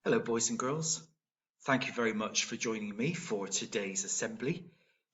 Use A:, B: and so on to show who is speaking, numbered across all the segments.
A: Hello, boys and girls. Thank you very much for joining me for today's assembly.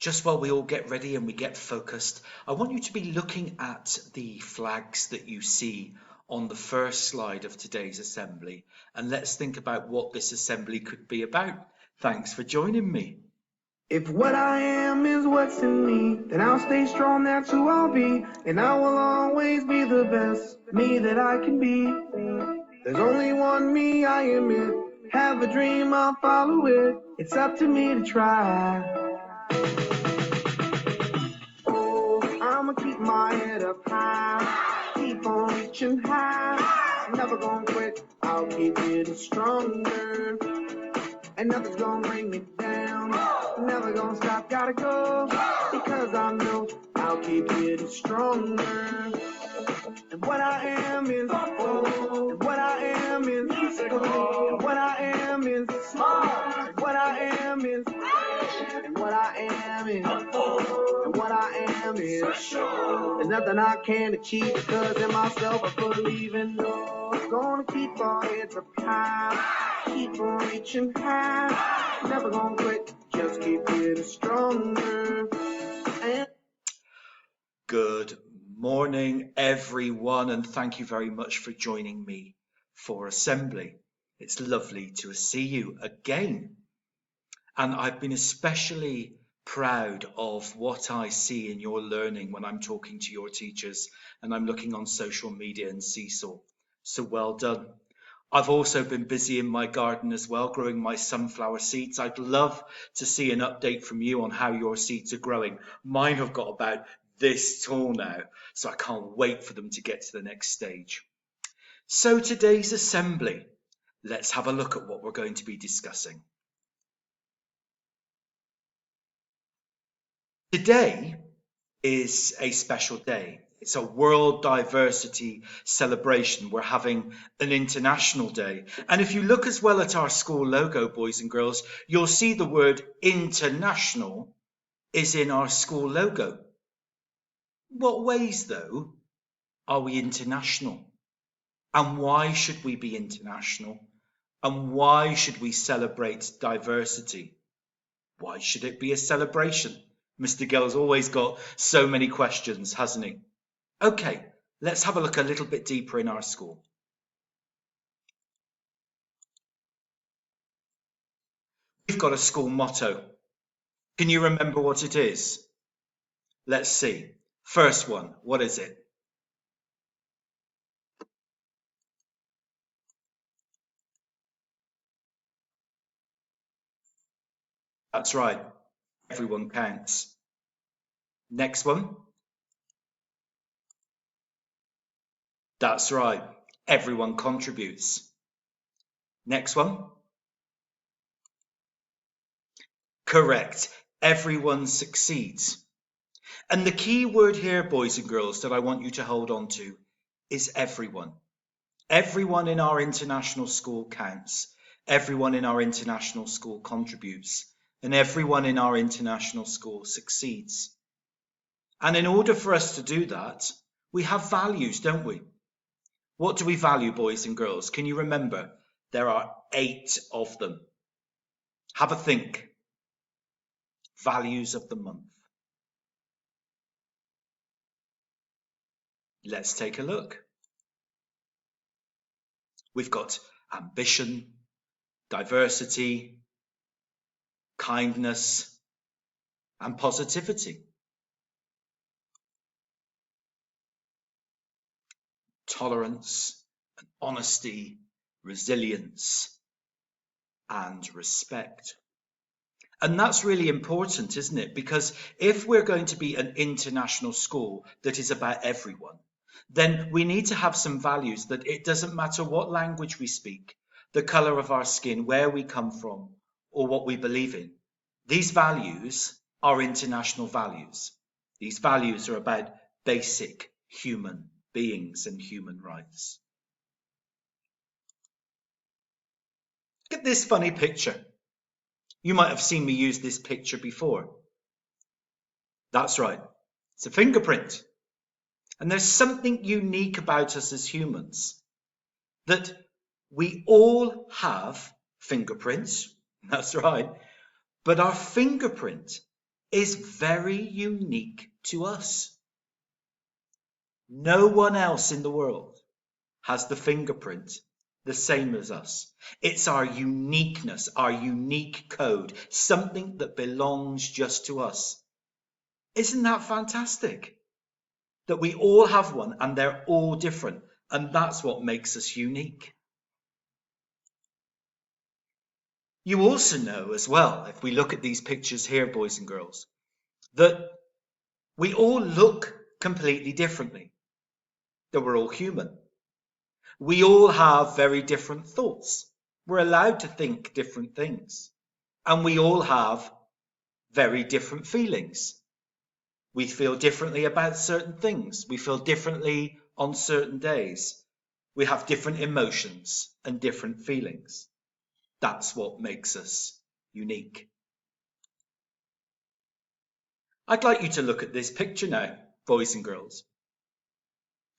A: Just while we all get ready and we get focused, I want you to be looking at the flags that you see on the first slide of today's assembly, and let's think about what this assembly could be about. Thanks for joining me.
B: If what I am is what's in me, then I'll stay strong, that's who I'll be. And I will always be the best me that I can be. There's only one me, I am it. Have a dream, I'll follow it. It's up to me to try. Oh, I'ma keep my head up high. Keep on reaching high. Never gonna quit, I'll keep getting stronger. And nothing's gonna bring me down. Never gonna stop, gotta go. Because I know I'll keep getting stronger. And what I am is and what I am is and what I am is and what I am is and what I am is and what I am is. There's nothing I can achieve because in myself I believe in. Gonna keep our heads up high, keep on reaching high, never gonna quit, just keep getting stronger.
A: Good morning, everyone, and thank you very much for joining me for assembly. It's lovely to see you again. And I've been especially proud of what I see in your learning when I'm talking to your teachers and I'm looking on social media and Seesaw. So well done. I've also been busy in my garden as well, growing my sunflower seeds. I'd love to see an update from you on how your seeds are growing. Mine have got about this tall now, so I can't wait for them to get to the next stage. So today's assembly, let's have a look at what we're going to be discussing. Today is a special day. It's a World Diversity celebration. We're having an international day. And if you look as well at our school logo, boys and girls, you'll see the word international is in our school logo. What ways, though, are we international? And why should we be international? And why should we celebrate diversity? Why should it be a celebration? Mr. Gale's always got so many questions, hasn't he? Okay, let's have a look a little bit deeper in our school. We've got a school motto. Can you remember what it is? Let's see. First one, what is it? That's right. Everyone counts. Next one. That's right. Everyone contributes. Next one. Correct. Everyone succeeds. And the key word here, boys and girls, that I want you to hold on to is everyone. Everyone in our international school counts. Everyone in our international school contributes. And everyone in our international school succeeds. And in order for us to do that, we have values, don't we? What do we value, boys and girls? Can you remember? There are 8 of them. Have a think. Values of the month. Let's take a look. We've got ambition, diversity, kindness, and positivity. Tolerance, and honesty, resilience, and respect. And that's really important, isn't it? Because if we're going to be an international school that is about everyone, then we need to have some values that it doesn't matter what language we speak, the colour of our skin, where we come from, or what we believe in. These values are international values. These values are about basic human beings and human rights. Look at this funny picture. You might have seen me use this picture before. That's right. It's a fingerprint. And there's something unique about us as humans, that we all have fingerprints. That's right. But our fingerprint is very unique to us. No one else in the world has the fingerprint the same as us. It's our uniqueness, our unique code, something that belongs just to us. Isn't that fantastic? That we all have one and they're all different. And that's what makes us unique. You also know as well, if we look at these pictures here, boys and girls, that we all look completely differently, that we're all human. We all have very different thoughts. We're allowed to think different things. And we all have very different feelings. We feel differently about certain things. We feel differently on certain days. We have different emotions and different feelings. That's what makes us unique. I'd like you to look at this picture now, boys and girls.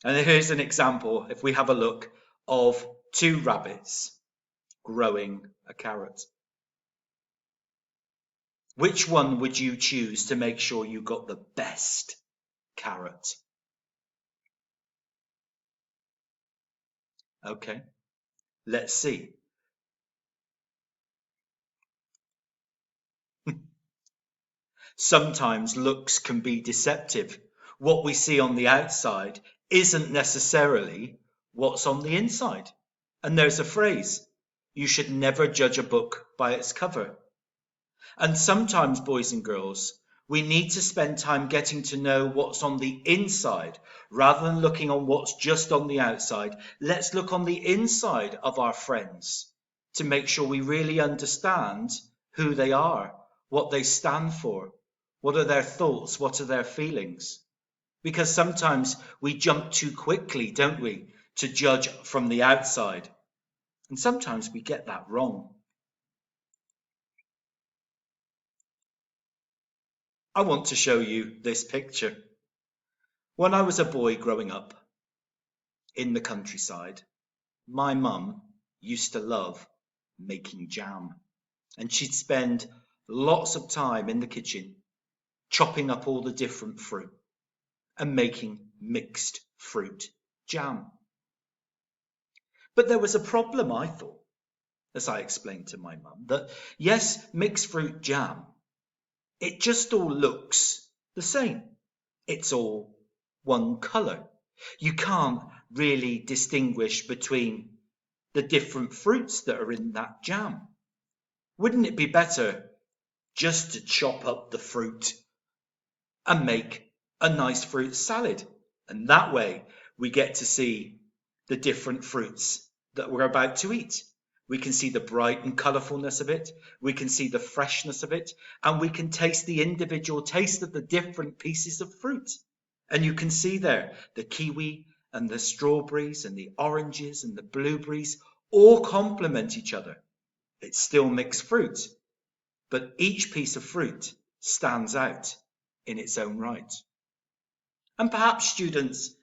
A: And here's an example, if we have a look, of two rabbits growing a carrot. Which one would you choose to make sure you got the best carrot? Okay, let's see. Sometimes looks can be deceptive. What we see on the outside isn't necessarily what's on the inside. And there's a phrase, you should never judge a book by its cover. And sometimes, boys and girls, we need to spend time getting to know what's on the inside rather than looking on what's just on the outside. Let's look on the inside of our friends to make sure we really understand who they are, what they stand for, what are their thoughts, what are their feelings. Because sometimes we jump too quickly, don't we, to judge from the outside. And sometimes we get that wrong. I want to show you this picture. When I was a boy growing up in the countryside, my mum used to love making jam. And she'd spend lots of time in the kitchen chopping up all the different fruit and making mixed fruit jam. But there was a problem, I thought, as I explained to my mum, that yes, mixed fruit jam, it just all looks the same. It's all one colour. You can't really distinguish between the different fruits that are in that jam. Wouldn't it be better just to chop up the fruit and make a nice fruit salad? And that way we get to see the different fruits that we're about to eat. We can see the bright and colourfulness of it. We can see the freshness of it. And we can taste the individual taste of the different pieces of fruit. And you can see there the kiwi and the strawberries and the oranges and the blueberries all complement each other. It's still mixed fruit, but each piece of fruit stands out in its own right. And perhaps, students,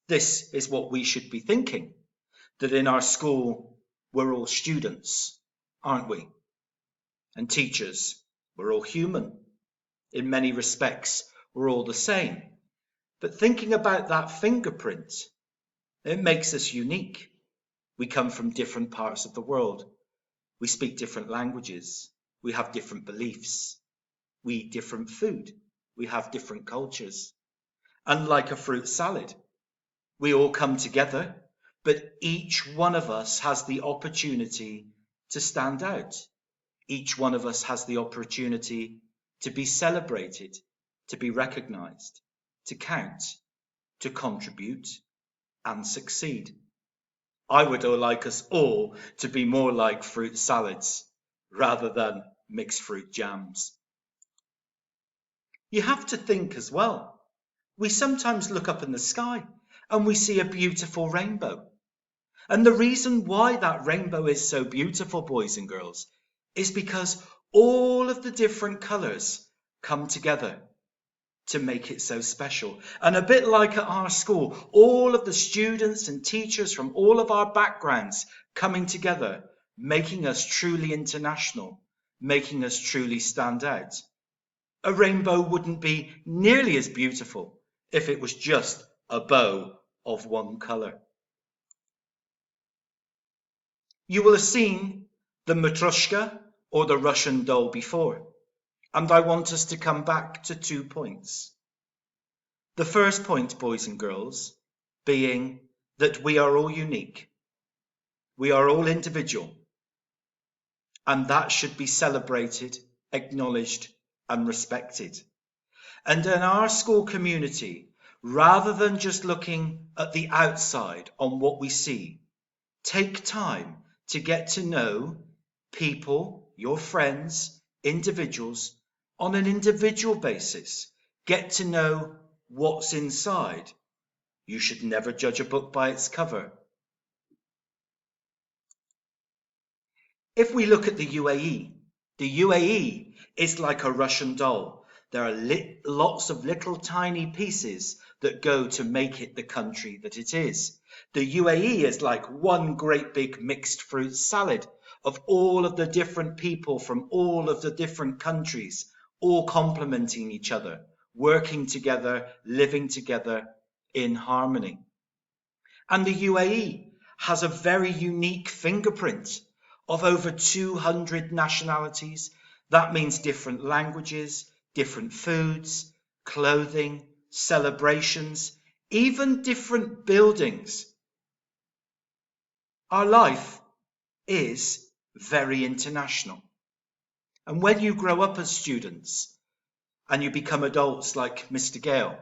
A: this is what we should be thinking, that in our school we're all students, aren't we? And teachers, we're all human. In many respects, we're all the same. But thinking about that fingerprint, it makes us unique. We come from different parts of the world. We speak different languages. We have different beliefs. We eat different food. We have different cultures. And like a fruit salad, we all come together, but each one of us has the opportunity to stand out. Each one of us has the opportunity to be celebrated, to be recognized, to count, to contribute, and succeed. I would like us all to be more like fruit salads rather than mixed fruit jams. You have to think as well. We sometimes look up in the sky and we see a beautiful rainbow. And the reason why that rainbow is so beautiful, boys and girls, is because all of the different colours come together to make it so special. And a bit like at our school, all of the students and teachers from all of our backgrounds coming together making us truly international, making us truly stand out. A rainbow wouldn't be nearly as beautiful if it was just a bow of one colour. You will have seen the Matryoshka or the Russian doll before, and I want us to come back to 2 points. The first point, boys and girls, being that we are all unique. We are all individual, and that should be celebrated, acknowledged, and respected. And in our school community, rather than just looking at the outside on what we see, take time to get to know people, your friends, individuals, on an individual basis. Get to know what's inside. You should never judge a book by its cover. If we look at the UAE is like a Russian doll. There are lots of little tiny pieces that go to make it the country that it is. The UAE is like one great big mixed fruit salad of all of the different people from all of the different countries, all complementing each other, working together, living together in harmony. And the UAE has a very unique fingerprint of over 200 nationalities. That means different languages, different foods, clothing, celebrations, even different buildings. Our life is very international. And when you grow up as students and you become adults like Mr. Gale,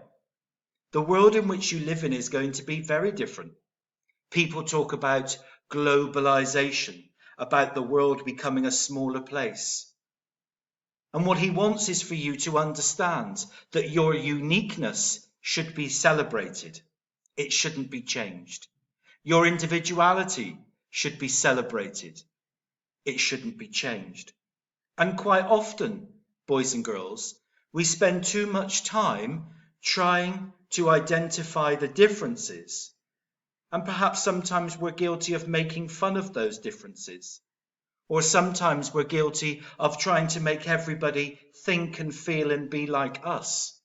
A: the world in which you live in is going to be very different. People talk about globalization, about the world becoming a smaller place. And what he wants is for you to understand that your uniqueness should be celebrated. It shouldn't be changed. Your individuality should be celebrated. It shouldn't be changed. And quite often, boys and girls, we spend too much time trying to identify the differences. And perhaps sometimes we're guilty of making fun of those differences. Or sometimes we're guilty of trying to make everybody think and feel and be like us.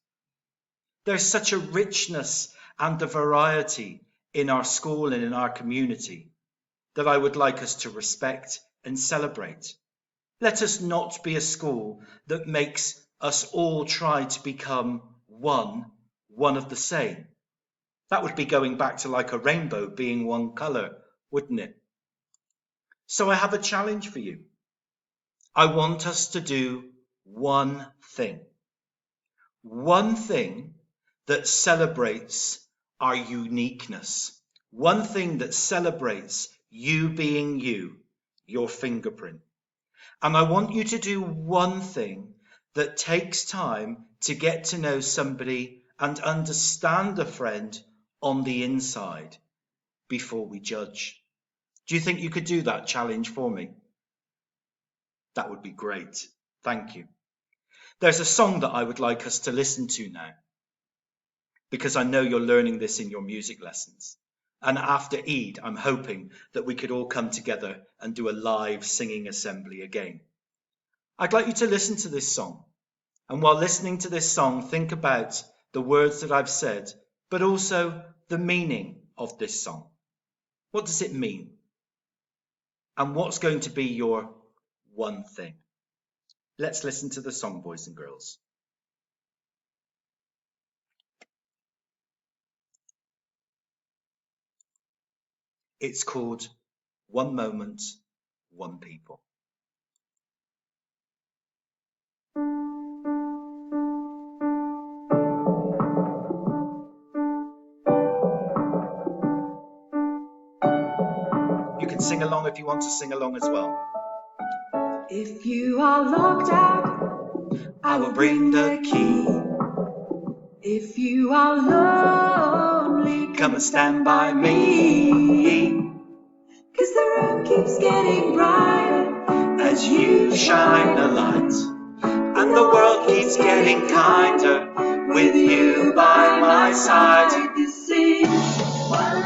A: There's such a richness and a variety in our school and in our community that I would like us to respect and celebrate. Let us not be a school that makes us all try to become one of the same. That would be going back to like a rainbow being one colour, wouldn't it? So I have a challenge for you. I want us to do one thing. One thing that celebrates our uniqueness. One thing that celebrates you being you, your fingerprint. And I want you to do one thing that takes time to get to know somebody and understand a friend on the inside before we judge. Do you think you could do that challenge for me? That would be great. Thank you. There's a song that I would like us to listen to now, because I know you're learning this in your music lessons. And after Eid, I'm hoping that we could all come together and do a live singing assembly again. I'd like you to listen to this song. And while listening to this song, think about the words that I've said, but also the meaning of this song. What does it mean? And what's going to be your one thing? Let's listen to the song, boys and girls. It's called One Moment, One People. You can sing along if you want to sing along as well.
B: If you are locked out, I will bring the key. If you are lonely,
A: Come and stand by me.
B: 'Cause the room keeps getting brighter
A: As you shine a light, and the world keeps getting kinder with you by my side.
B: This is one